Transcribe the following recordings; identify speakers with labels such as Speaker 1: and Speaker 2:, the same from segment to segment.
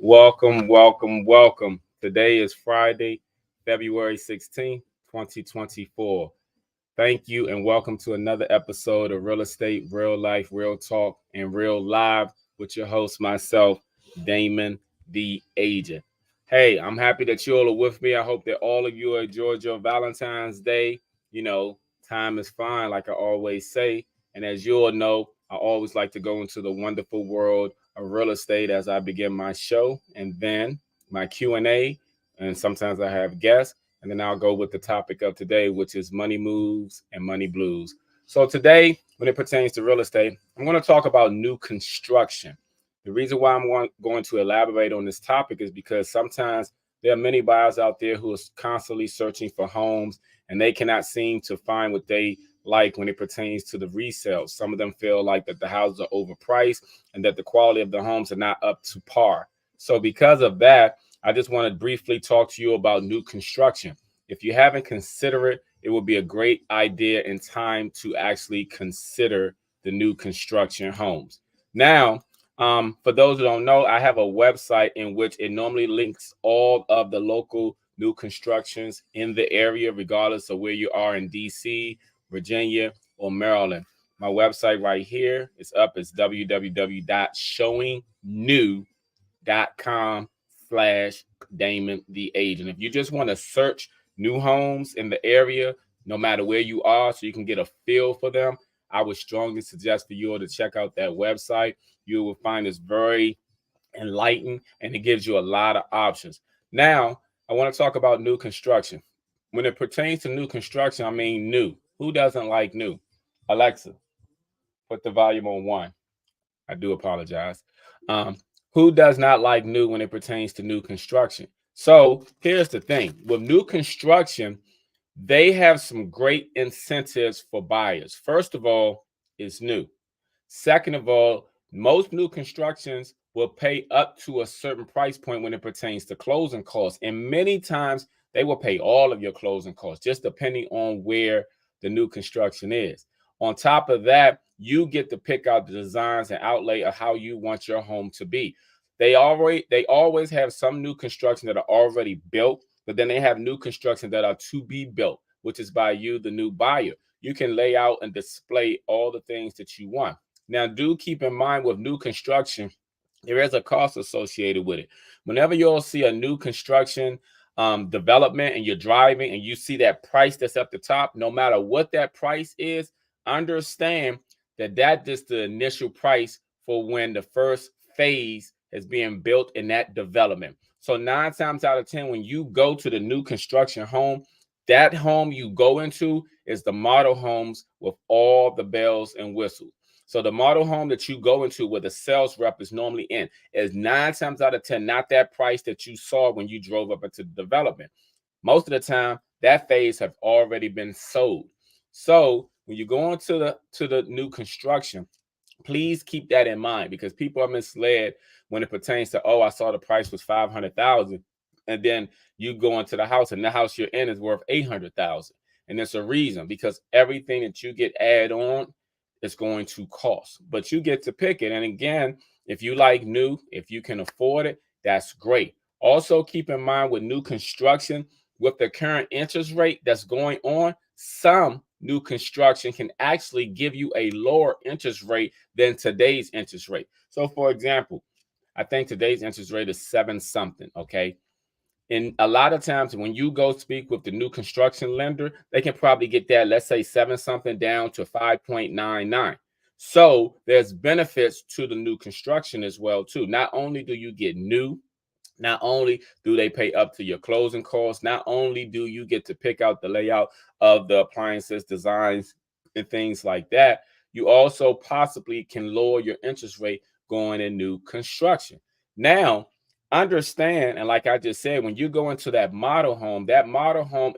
Speaker 1: Welcome, welcome, welcome. Today is Friday, February 16th, 2024. Thank you and welcome to another episode of Real Estate, Real Life, Real Talk, and Real Live with your host, myself, Damon, the agent. Hey, I'm happy that you all are with me. I hope that all of you enjoyed your Valentine's Day. You know, time is fine, like I always say. And as you all know, I always like to go into the wonderful world of real estate as I begin my show, and then my Q&A, and sometimes I have guests, and then I'll go with the topic of today, which is money moves and money blues. So today, when it pertains to real estate, I'm going to talk about new construction. The reason why I'm going to elaborate on this topic is because sometimes there are many buyers out there who are constantly searching for homes and they cannot seem to find what they like when it pertains to the resale. Some of them feel like that the houses are overpriced and that the quality of the homes are not up to par. So because of that, I just want to briefly talk to you about new construction. If you haven't considered it, it would be a great idea and time to actually consider the new construction homes. Now, for those who don't know, I have a website in which it normally links all of the local new constructions in the area, regardless of where you are in DC, Virginia, or Maryland. My website right here is up. It's www.showingnew.com/Damon the agent. If you just want to search new homes in the area, no matter where you are, so you can get a feel for them, I would strongly suggest for you all to check out that website. You will find it's very enlightened and it gives you a lot of options. Now, I want to talk about new construction. When it pertains to new construction, I mean new. Who doesn't like new? Alexa, put the volume on one. I do apologize. Um, who does not like new when it pertains to new construction? So here's the thing with new construction, they have some great incentives for buyers. First of all, it's new. Second of all, most new constructions will pay up to a certain price point when it pertains to closing costs. And many times they will pay all of your closing costs, just depending on where the new construction is. On top of that, you get to pick out the designs and outlay of how you want your home to be. They always have some new construction that are already built, but then they have new construction that are to be built, which is by you, the new buyer. You can lay out and display all the things that you want. Now, do keep in mind with new construction, there is a cost associated with it. Whenever you'll see a new construction development and you're driving and you see that price that's at the top, no matter what that price is, understand that that is the initial price for when the first phase is being built in that development. So 9 times out of 10, when you go to the new construction home, that home you go into is the model homes with all the bells and whistles. So the model home that you go into where the sales rep is normally in is 9 times out of 10 not that price that you saw when you drove up into the development. Most of the time, that phase have already been sold. So when you go into the new construction, please keep that in mind because people are misled when it pertains to, oh, I saw the price was 500,000, and then you go into the house and the house you're in is worth 800,000, and it's a reason because everything that you get added on is going to cost, but you get to pick it. And again, if you like new, if you can afford it, that's great. Also, keep in mind with new construction, with the current interest rate that's going on, some new construction can actually give you a lower interest rate than today's interest rate. So, for example, I think today's interest rate is 7 something. Okay. And a lot of times when you go speak with the new construction lender, they can probably get that, let's say 7 something down to 5.99. So there's benefits to the new construction as well, too. Not only do you get new, not only do they pay up to your closing costs, not only do you get to pick out the layout of the appliances, designs, and things like that, you also possibly can lower your interest rate going in new construction. Now, understand, and like I just said, when you go into that model home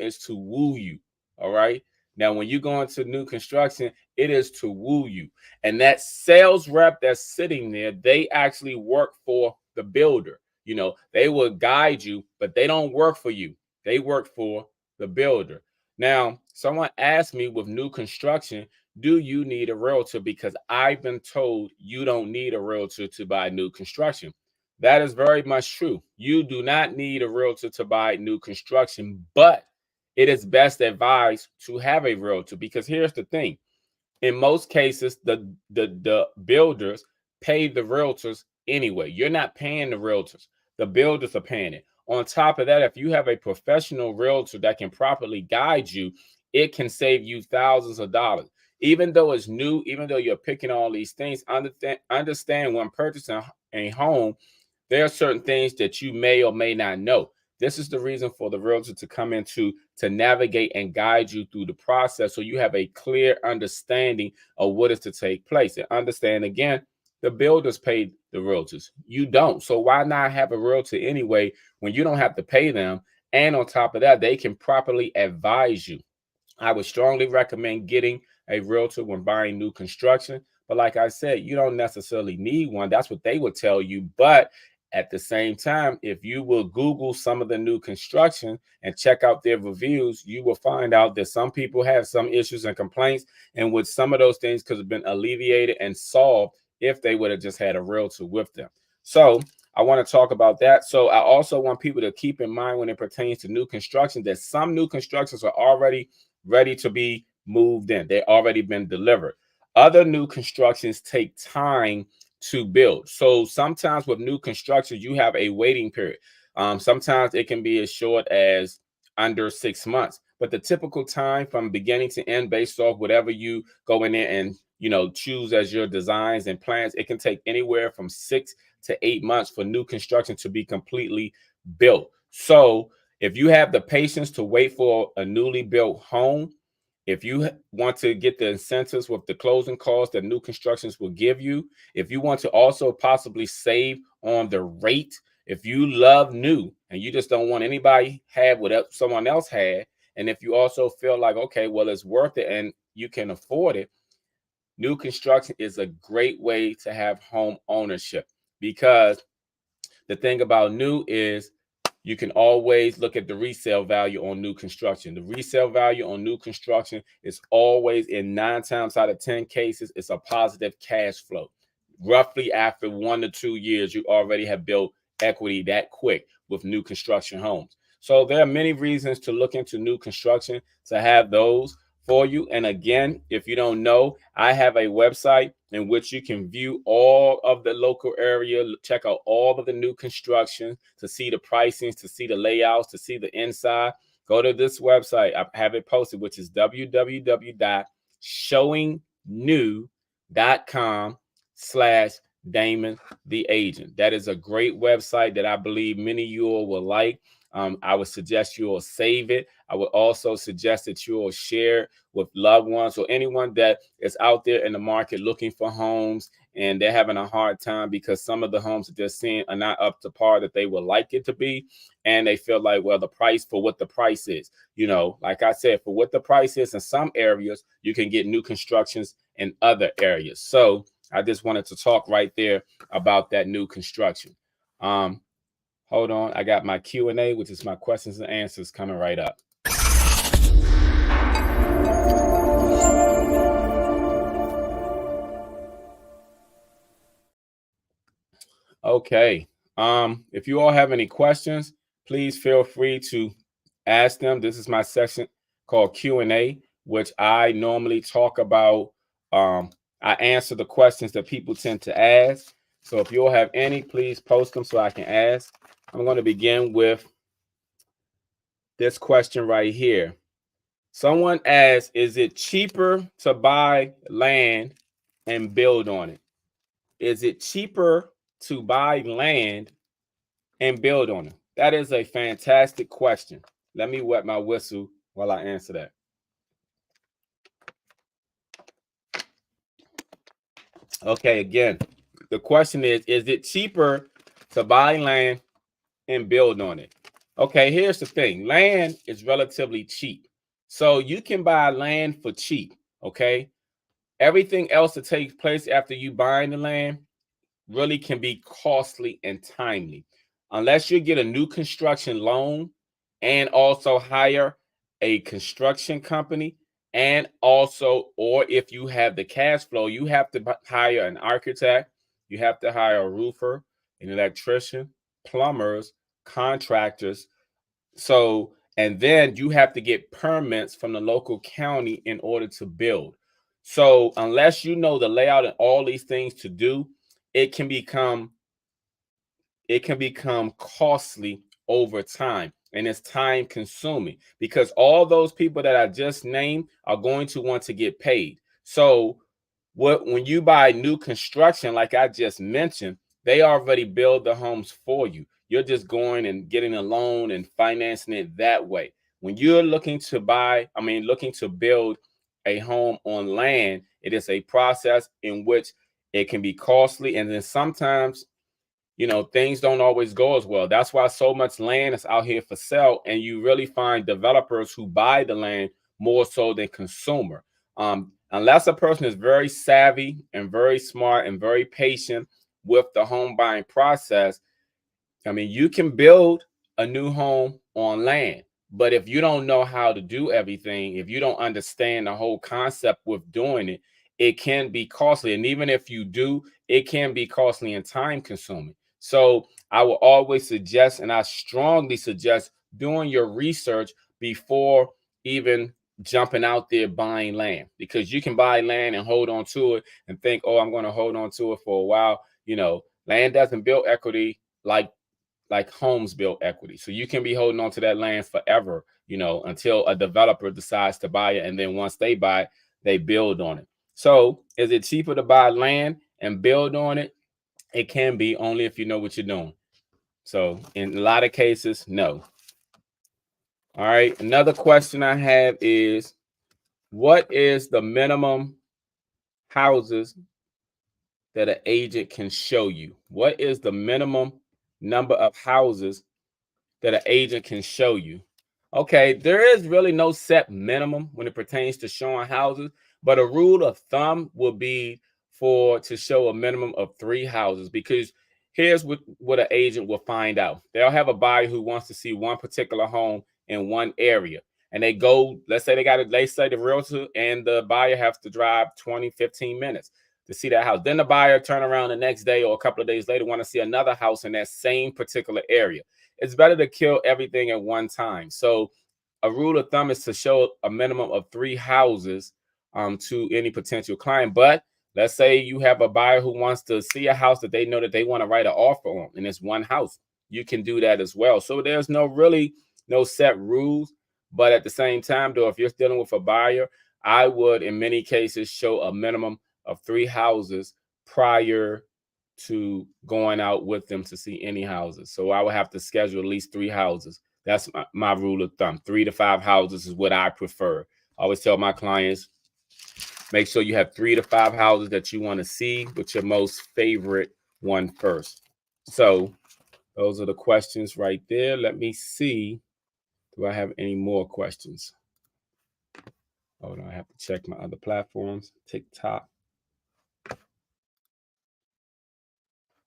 Speaker 1: is to woo you. All right. Now, when you go into new construction, it is to woo you. And that sales rep that's sitting there, they actually work for the builder. You know, they will guide you, but they don't work for you. They work for the builder. Now, someone asked me with new construction, do you need a realtor? Because I've been told you don't need a realtor to buy new construction. That is very much true. You do not need a realtor to buy new construction, but it is best advised to have a realtor, because here's the thing. In most cases, the builders pay the realtors anyway. You're not paying the realtors. The builders are paying it. On top of that, if you have a professional realtor that can properly guide you, it can save you thousands of dollars. Even though it's new, even though you're picking all these things, understand when purchasing a home, there are certain things that you may or may not know. This is the reason for the realtor to come into to navigate and guide you through the process, so you have a clear understanding of what is to take place. And understand again, the builders pay the realtors. You don't. So why not have a realtor anyway when you don't have to pay them? And on top of that, they can properly advise you. I would strongly recommend getting a realtor when buying new construction. But like I said, you don't necessarily need one. That's what they would tell you. But at the same time, if you will Google some of the new construction and check out their reviews, you will find out that some people have some issues and complaints, and with some of those things could have been alleviated and solved if they would have just had a realtor with them. So I want to talk about that. So I also want people to keep in mind when it pertains to new construction that some new constructions are already ready to be moved in. They've already been delivered. Other new constructions take time to build. So sometimes with new construction, you have a waiting period. Sometimes it can be as short as under 6 months. But the typical time from beginning to end, based off whatever you go in there and choose as your designs and plans, it can take anywhere from 6 to 8 months for new construction to be completely built. So if you have the patience to wait for a newly built home, if you want to get the incentives with the closing costs that new constructions will give you, if you want to also possibly save on the rate, if you love new and you just don't want anybody have what someone else had, and if you also feel like, okay, well, it's worth it and you can afford it, new construction is a great way to have home ownership. Because the thing about new is you can always look at the resale value on new construction. The resale value on new construction is always, in 9 times out of 10 cases, it's a positive cash flow. Roughly after 1 to 2 years, you already have built equity that quick with new construction homes. So there are many reasons to look into new construction to have those for you. And again, if you don't know, I have a website in which you can view all of the local area, check out all of the new construction, to see the pricings, to see the layouts, to see the inside. Go to this website. I have it posted, which is www.showingnew.com/Damon the agent. That is a great website that I believe many of you all will like. I would suggest you all save it. I would also suggest that you all share with loved ones or anyone that is out there in the market looking for homes and they're having a hard time because some of the homes that they're seeing are not up to par that they would like it to be. And they feel like, well, the price for what the price is, like I said, for what the price is in some areas, you can get new constructions in other areas. So I just wanted to talk right there about that new construction. Hold on. I got my Q&A, which is my questions and answers, coming right up. Okay. If you all have any questions, please feel free to ask them. This is my section called Q&A, which I normally talk about. I answer the questions that people tend to ask. So if you all have any, please post them so I can ask. I'm going to begin with this question right here. Someone asks, is it cheaper to buy land and build on it? Is it cheaper to buy land and build on it? That is a fantastic question. Let me wet my whistle while I answer that. Okay, again, the question is it cheaper to buy land and build on it? Okay, here's the thing. Land is relatively cheap. So you can buy land for cheap, okay? Everything else that takes place after you buying the land really can be costly and timely. Unless you get a new construction loan and also hire a construction company, and also, or if you have the cash flow, you have to hire an architect, you have to hire a roofer, an electrician, plumbers, contractors. So, and then you have to get permits from the local county in order to build. So, unless you know the layout and all these things to do, it can become it can become costly over time, and it's time consuming because all those people that I just named are going to want to get paid. So when you buy new construction, like I just mentioned, they already build the homes for you. You're just going and getting a loan and financing it that way. When you're looking to looking to build a home on land, it is a process in which it can be costly, and then sometimes things don't always go as well. That's why so much land is out here for sale, and you really find developers who buy the land more so than consumer. Unless a person is very savvy and very smart and very patient with the home buying process, you can build a new home on land, but if you don't know how to do everything, if you don't understand the whole concept with doing it, it can be costly. And even if you do, it can be costly and time consuming. So I will always suggest, and I strongly suggest, doing your research before even jumping out there buying land, because you can buy land and hold on to it and think, oh, I'm going to hold on to it for a while. Land doesn't build equity like homes build equity. So you can be holding on to that land forever, until a developer decides to buy it. And then once they buy it, they build on it. So is it cheaper to buy land and build on it? It can be, only if you know what you're doing. So in a lot of cases, no. All right. Another question I have is, what is the minimum houses that an agent can show you? What is the minimum number of houses that an agent can show you? Okay, there is really no set minimum when it pertains to showing houses, but a rule of thumb would be to show a minimum of 3 houses, because here's what an agent will find out. They'll have a buyer who wants to see one particular home in one area, and they go, let's say the realtor and the buyer have to drive 15 minutes to see that house. Then the buyer turn around the next day or a couple of days later, want to see another house in that same particular area. It's better to kill everything at one time. So a rule of thumb is to show a minimum of 3 houses to any potential client. But let's say you have a buyer who wants to see a house that they know that they want to write an offer on, and it's one house. You can do that as well. So there's no set rules. But at the same time, though, if you're dealing with a buyer, I would, in many cases, show a minimum of 3 houses prior to going out with them to see any houses. So I would have to schedule at least 3 houses. That's my rule of thumb. 3 to 5 houses is what I prefer. I always tell my clients, make sure you have 3 to 5 houses that you want to see, with your most favorite one first. So those are the questions right there. Let me see. Do I have any more questions? Hold on, I have to check my other platforms. TikTok.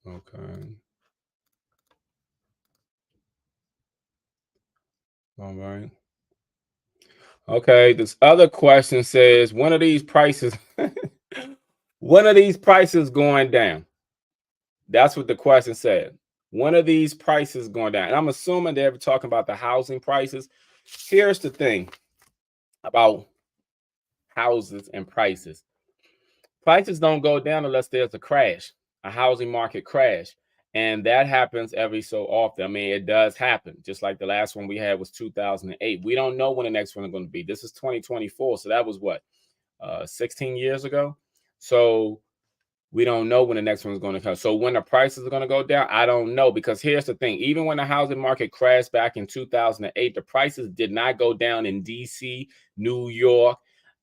Speaker 1: Okay. All right. Okay, this other question says, when are these prices when are these prices going down? That's what the question said. When are these prices going down? And I'm assuming they're talking about the housing prices. Here's the thing about houses and prices. Prices don't go down unless there's a crash, a housing market crash. And that happens every so often. I mean, it does happen. Just like the last one we had was 2008. We don't know when the next one is going to be. This is 2024. So that was what, 16 years ago? So we don't know when the next one is going to come. So when the prices are going to go down, I don't know. Because here's the thing. Even when the housing market crashed back in 2008, the prices did not go down in DC, New York,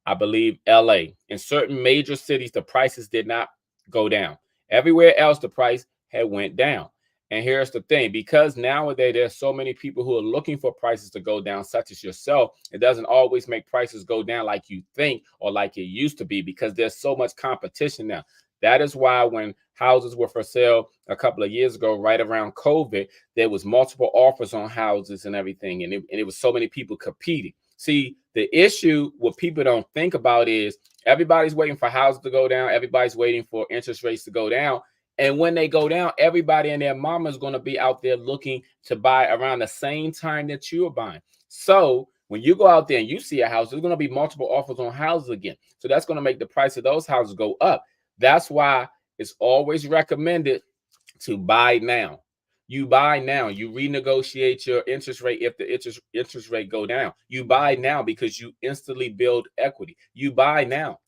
Speaker 1: I believe LA. In certain major cities, the prices did not go down. Everywhere else, the price had went down. And here's the thing, because nowadays there's so many people who are looking for prices to go down, such as yourself, it doesn't always make prices go down like you think or like it used to be, because there's so much competition now. That is why when houses were for sale a couple of years ago, right around COVID, there was multiple offers on houses and everything. And it was so many people competing. See, the issue, what people don't think about is everybody's waiting for houses to go down. Everybody's waiting for interest rates to go down. And when they go down, everybody and their mama is going to be out there looking to buy around the same time that you're buying. So when you go out there and you see a house, there's going to be multiple offers on houses again. So that's going to make the price of those houses go up. That's why it's always recommended to buy now. You buy now. You renegotiate your interest rate if the interest rate go down. You buy now because you instantly build equity. You buy now.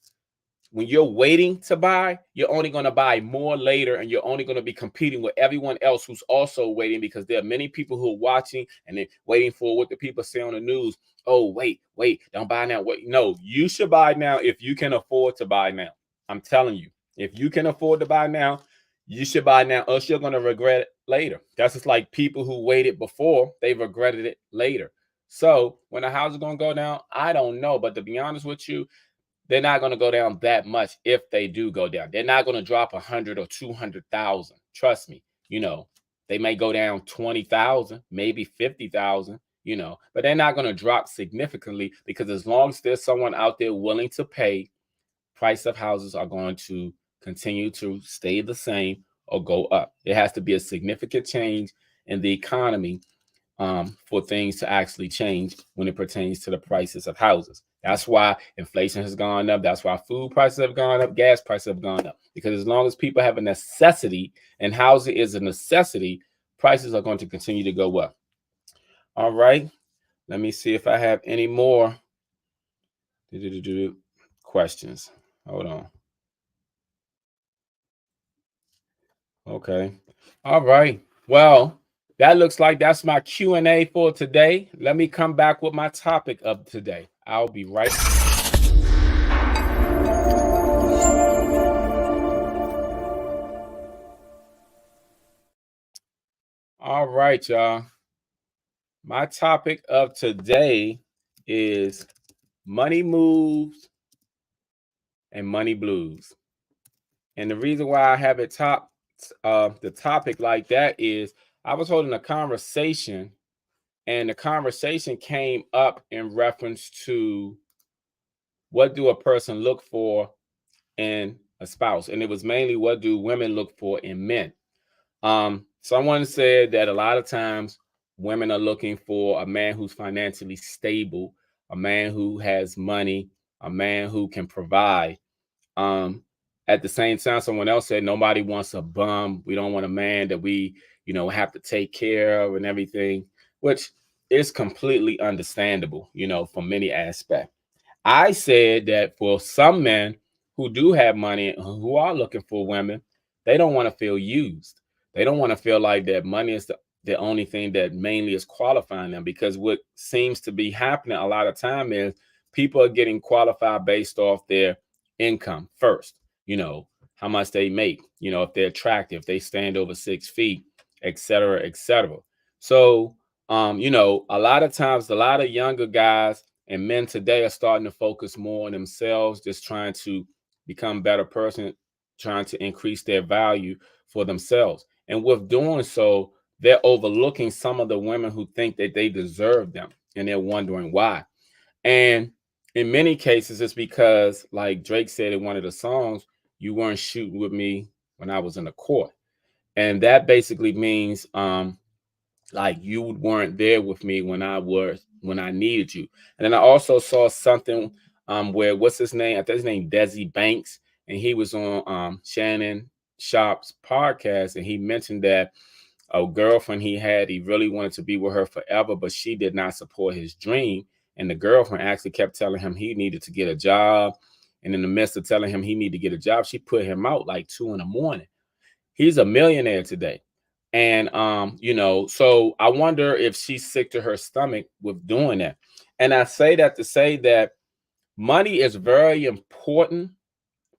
Speaker 1: When you're waiting to buy, you're only going to buy more later, and you're only going to be competing with everyone else who's also waiting, because there are many people who are watching and they're waiting for what the people say on the news. Oh, wait, don't buy now. Wait, no, you should buy now if you can afford to buy now. I'm telling you, if you can afford to buy now, you should buy now, else you're going to regret it later. That's just like people who waited before, they regretted it later. So when the house is going to go down, I don't know. But to be honest with you, they're not going to go down that much. If they do go down, they're not going to drop 100 or 200,000. Trust me. They may go down 20,000, maybe 50,000, but they're not going to drop significantly, because as long as there's someone out there willing to pay, price of houses are going to continue to stay the same or go up. There has to be a significant change in the economy for things to actually change when it pertains to the prices of houses. That's why inflation has gone up. That's why food prices have gone up. Gas prices have gone up. Because as long as people have a necessity, and housing is a necessity, prices are going to continue to go up. All right. Let me see if I have any more questions. Hold on. Okay. All right. Well, that looks like that's my Q&A for today. Let me come back with my topic of today. I'll be right back. All right, y'all. My topic of today is money moves and money blues. And the reason why I have it the topic like that is I was holding a conversation, and the conversation came up in reference to what do a person look for in a spouse, and it was mainly what do women look for in men. Someone said that a lot of times women are looking for a man who's financially stable, a man who has money, a man who can provide. At the same time, someone else said nobody wants a bum. We don't want a man that we, have to take care of and everything, which is completely understandable, from many aspects. I said that for some men who do have money, who are looking for women, they don't want to feel used. They don't want to feel like that money is the only thing that mainly is qualifying them, because what seems to be happening a lot of time is people are getting qualified based off their income first, how much they make, if they're attractive, if they stand over 6 feet, et cetera, et cetera. So, a lot of times, a lot of younger guys and men today are starting to focus more on themselves, just trying to become a better person, trying to increase their value for themselves. And with doing so, they're overlooking some of the women who think that they deserve them, and they're wondering why. And in many cases, it's because, like Drake said in one of the songs, you weren't shooting with me when I was in the court. And that basically means like you weren't there with me when I needed you. And then I also saw something where, what's his name? I think his name Desi Banks, and he was on Shannon Sharp's podcast, and he mentioned that a girlfriend he really wanted to be with her forever, but she did not support his dream. And the girlfriend actually kept telling him he needed to get a job. And in the midst of telling him he needed to get a job, she put him out like 2 a.m. He's a millionaire today. And so I wonder if she's sick to her stomach with doing that. And I say that to say that money is very important,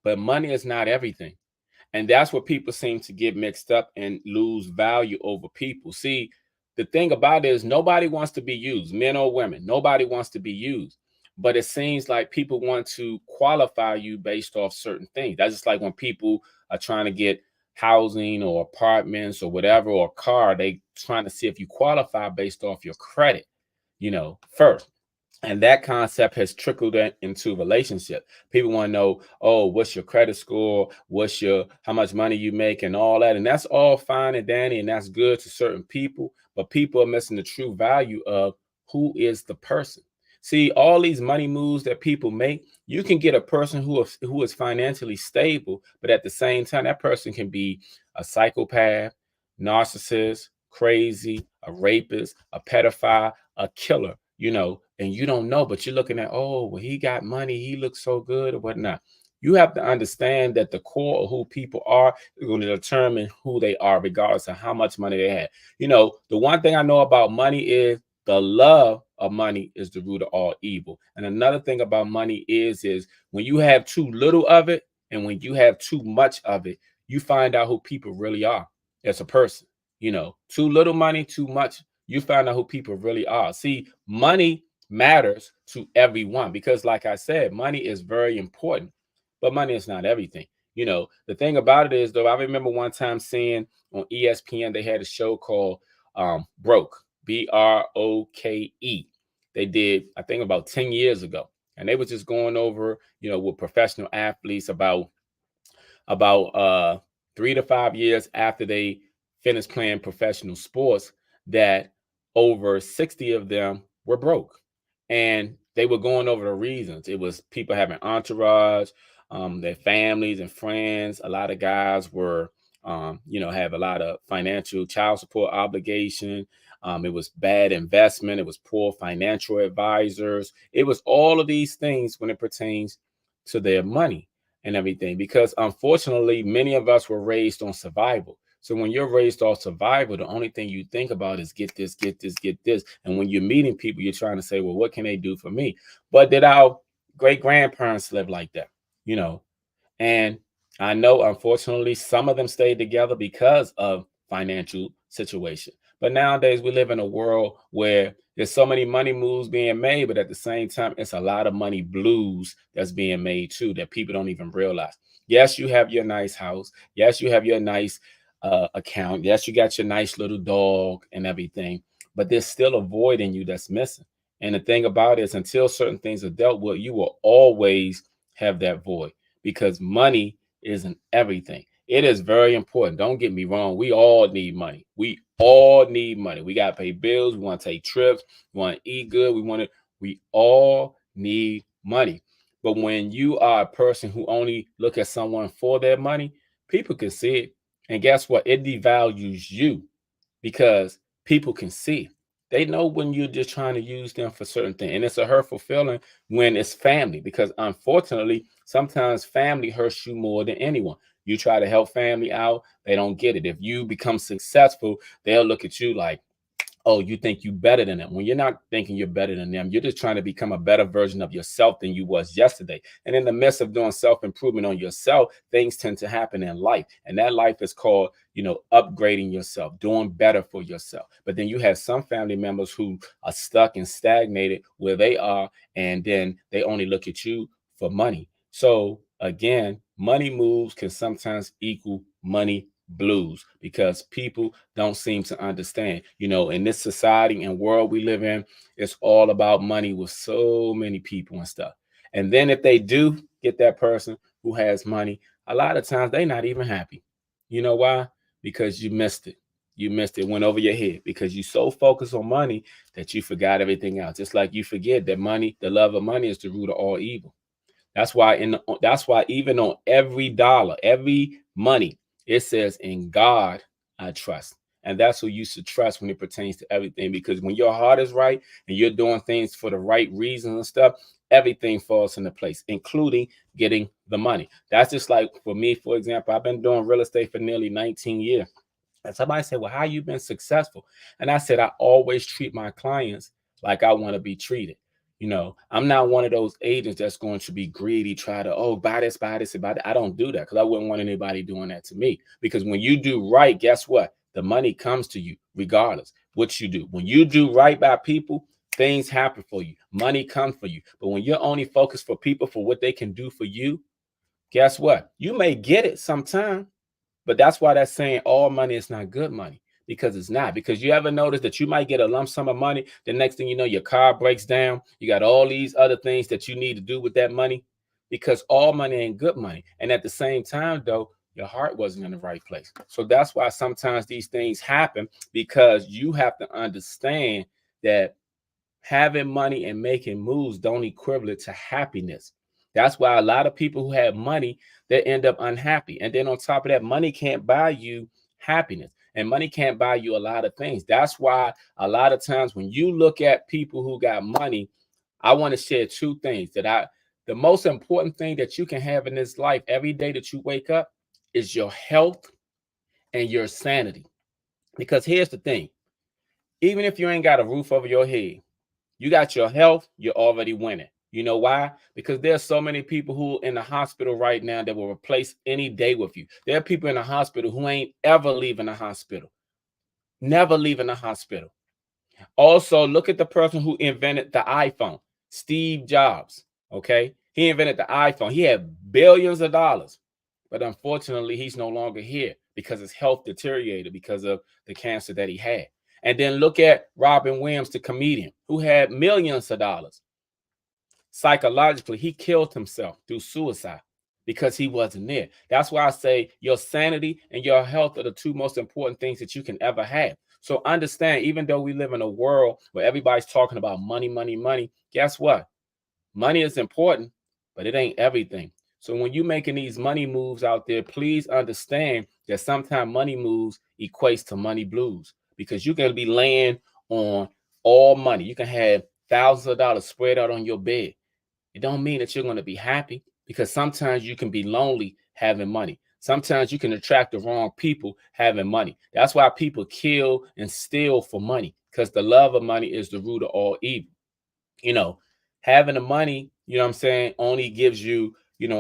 Speaker 1: but money is not everything. And that's what people seem to get mixed up and lose value over people. See, the thing about it is nobody wants to be used, men or women. Nobody wants to be used. But it seems like people want to qualify you based off certain things. That's just like when people are trying to get housing or apartments or whatever, or a car, they trying to see if you qualify based off your credit, first. And that concept has trickled into relationship. People want to know, oh, what's your credit score? What's your how much money you make and all that. And that's all fine and dandy, and that's good to certain people. But people are missing the true value of who is the person. See, all these money moves that people make, you can get a person who is financially stable, but at the same time, that person can be a psychopath, narcissist, crazy, a rapist, a pedophile, a killer, and you don't know, but you're looking at, oh, well, he got money, he looks so good or whatnot. You have to understand that the core of who people are is going to determine who they are, regardless of how much money they have. The one thing I know about money is the love of money is the root of all evil. And another thing about money is when you have too little of it and when you have too much of it, you find out who people really are as a person. Too little money, too much, you find out who people really are. See, money matters to everyone because, like I said, money is very important, but money is not everything. The thing about it is, though, I remember one time seeing on ESPN, they had a show called Broke, Broke. They did, I think, about 10 years ago. And they were just going over, with professional athletes about 3 to 5 years after they finished playing professional sports, that over 60 of them were broke. And they were going over the reasons. It was people having entourage, their families and friends. A lot of guys were, have a lot of financial child support obligation. It was bad investment. It was poor financial advisors. It was all of these things when it pertains to their money and everything. Because unfortunately, many of us were raised on survival. So when you're raised off survival, the only thing you think about is get this, get this, get this. And when you're meeting people, you're trying to say, well, what can they do for me? But did our great grandparents live like that? You know, and I know, unfortunately, some of them stayed together because of financial situation. But nowadays, we live in a world where there's so many money moves being made, but at the same time, it's a lot of money blues that's being made too that people don't even realize. Yes, you have your nice house. Yes, you have your nice account. Yes, you got your nice little dog and everything, but there's still a void in you that's missing. And the thing about it is, until certain things are dealt with, you will always have that void because money isn't everything. It is very important. Don't get me wrong. We all need money. We all need money. We got to pay bills. We want to take trips. We want to eat good. We all need money. But when you are a person who only look at someone for their money, people can see it. And guess what? It devalues you because people can see. They know when you're just trying to use them for certain things. And it's a hurtful feeling when it's family, because unfortunately, sometimes family hurts you more than anyone. You try to help family out, they don't get it. If you become successful, they'll look at you like, oh, you think you better than them. When you're not thinking you're better than them, you're just trying to become a better version of yourself than you was yesterday. And in the midst of doing self-improvement on yourself, things tend to happen in life. And that life is called, upgrading yourself, doing better for yourself. But then you have some family members who are stuck and stagnated where they are, and then they only look at you for money. So again, money moves can sometimes equal money blues because people don't seem to understand. In this society and world we live in, it's all about money with so many people and stuff. And then if they do get that person who has money, a lot of times they're not even happy. You know why? Because you missed it. You missed it, went over your head because you so focused on money that you forgot everything else. Just like you forget that money, the love of money is the root of all evil. That's why even on every dollar, every money, it says, in God I trust. And that's who you should trust when it pertains to everything. Because when your heart is right and you're doing things for the right reasons and stuff, everything falls into place, including getting the money. That's just like for me, for example, I've been doing real estate for nearly 19 years. And somebody said, well, how you been successful? And I said, I always treat my clients like I want to be treated. I'm not one of those agents that's going to be greedy, try to, oh, buy this, buy this, buy that. I don't do that because I wouldn't want anybody doing that to me. Because when you do right, guess what? The money comes to you regardless what you do. When you do right by people, things happen for you. Money comes for you. But when you're only focused for people for what they can do for you, guess what? You may get it sometime, but that's why that's saying all money is not good money. because it's not. Because you ever notice that you might get a lump sum of money, the next thing you know, your car breaks down. You got all these other things that you need to do with that money, because all money ain't good money. And at the same time, though, your heart wasn't in the right place. So that's why sometimes these things happen, because you have to understand that having money and making moves don't equivalent to happiness. That's why a lot of people who have money, they end up unhappy. And then on top of that, money can't buy you happiness, and money can't buy you a lot of things. That's why a lot of times when you look at people who got money, I want to share two things the most important thing that you can have in this life every day that you wake up is your health and your sanity. Because here's the thing, even if you ain't got a roof over your head, you got your health, you're already winning. You know why? Because there's so many people who in the hospital right now that will replace any day with you. There are people in the hospital who ain't ever leaving the hospital, never leaving the hospital. Also, look at the person who invented the iPhone, Steve Jobs. Okay, he invented the iPhone. He had billions of dollars, but unfortunately, he's no longer here because his health deteriorated because of the cancer that he had. And then look at Robin Williams, the comedian, who had millions of dollars. Psychologically, he killed himself through suicide because he wasn't there. That's why I say your sanity and your health are the two most important things that you can ever have. So understand, even though we live in a world where everybody's talking about money, money, money, guess what? Money is important, but it ain't everything. So when you're making these money moves out there, please understand that sometimes money moves equates to money blues, because you can be laying on all money. You can have thousands of dollars spread out on your bed. It don't mean that you're going to be happy, because sometimes you can be lonely having money. Sometimes you can attract the wrong people having money. That's why people kill and steal for money, because the love of money is the root of all evil. You know, having the money, you know what I'm saying, only gives you,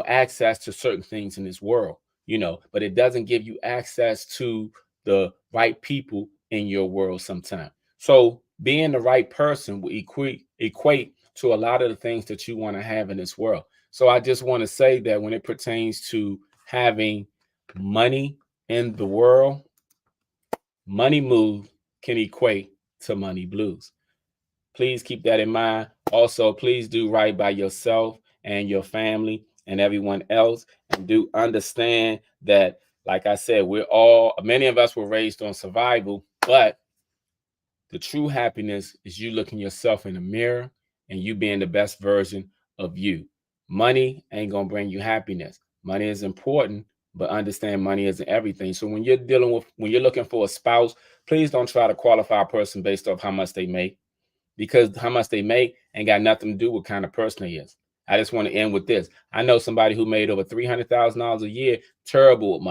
Speaker 1: access to certain things in this world, but it doesn't give you access to the right people in your world sometimes. So being the right person will equate to a lot of the things that you want to have in this world. So I just want to say that when it pertains to having money in the world, money move can equate to money blues. Please keep that in mind. Also, please do right by yourself and your family and everyone else. And do understand that, like I said, many of us were raised on survival, but the true happiness is you looking yourself in the mirror and you being the best version of you. Money ain't going to bring you happiness. Money is important, but understand money isn't everything. So when you're looking for a spouse, please don't try to qualify a person based off how much they make, because how much they make ain't got nothing to do with kind of person he is. I just want to end with this. I know somebody who made over $300,000 a year, terrible with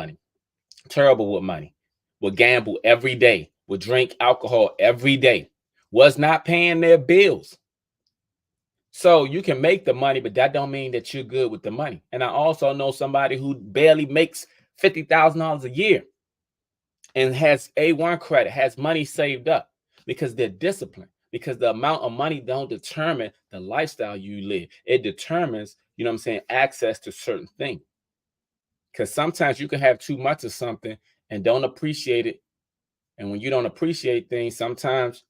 Speaker 1: money, would gamble every day, would drink alcohol every day, was not paying their bills. So you can make the money, but that don't mean that you're good with the money. And I also know somebody who barely makes $50,000 a year and has A1 credit, has money saved up, because they're disciplined. Because the amount of money don't determine the lifestyle you live. It determines, access to certain things. Because sometimes you can have too much of something and don't appreciate it. And when you don't appreciate things, sometimes,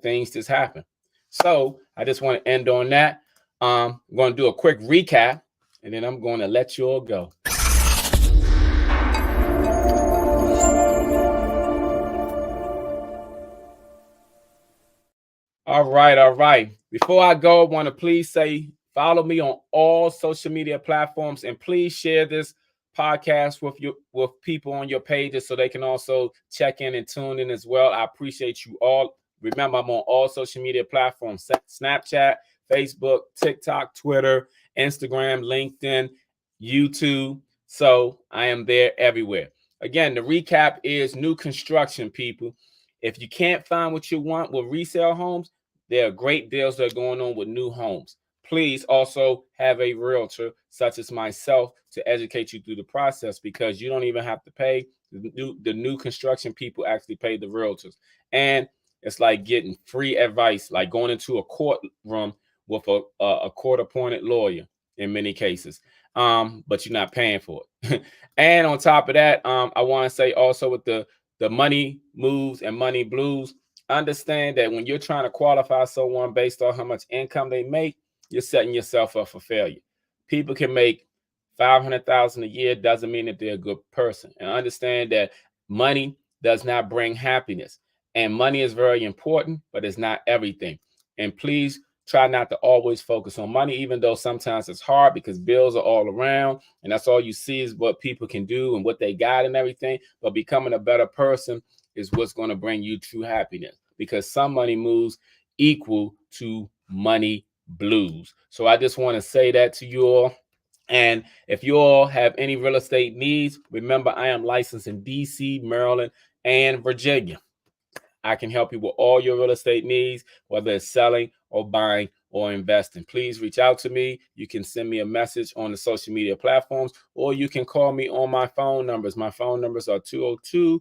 Speaker 1: things just happen. So I just want to end on that. I'm going to do a quick recap, and then I'm going to let you all go. All right. Before I go, I want to please say follow me on all social media platforms, and please share this podcast with people on your pages so they can also check in and tune in as well. I appreciate you all. Remember, I'm on all social media platforms: Snapchat, Facebook, TikTok, Twitter, Instagram, LinkedIn, YouTube. So I am there everywhere. Again, the recap is new construction, people. If you can't find what you want with resale homes, there are great deals that are going on with new homes. Please also have a realtor such as myself to educate you through the process, because you don't even have to pay. The new construction people actually pay the realtors. And it's like getting free advice, like going into a courtroom with a court-appointed lawyer in many cases, but you're not paying for it. And on top of that, I want to say also with the the money moves and money blues, understand that when you're trying to qualify someone based on how much income they make, you're setting yourself up for failure. People can make 500,000 a year, doesn't mean that they're a good person. And understand that money does not bring happiness. And money is very important, but it's not everything. And please try not to always focus on money, even though sometimes it's hard because bills are all around and that's all you see is what people can do and what they got and everything. But becoming a better person is what's going to bring you true happiness, because some money moves equal to money blues. So I just want to say that to you all. And if you all have any real estate needs, remember I am licensed in DC, Maryland, and Virginia. I can help you with all your real estate needs, whether it's selling or buying or investing. Please reach out to me. You can send me a message on the social media platforms, or you can call me on my phone numbers. My phone numbers are 202-618.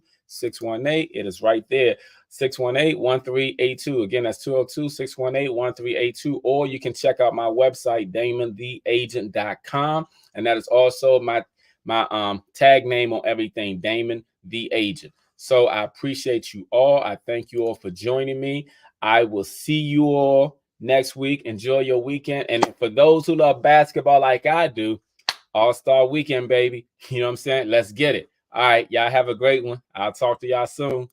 Speaker 1: It is right there, 618-1382. Again, that's 202-618-1382. Or you can check out my website, DamonTheAgent.com. And that is also my tag name on everything, Damon the Agent. So I appreciate you all. I thank you all for joining me. I will see you all next week. Enjoy your weekend. And for those who love basketball like I do, All-Star Weekend, baby. You know what I'm saying? Let's get it. All right. Y'all have a great one. I'll talk to y'all soon.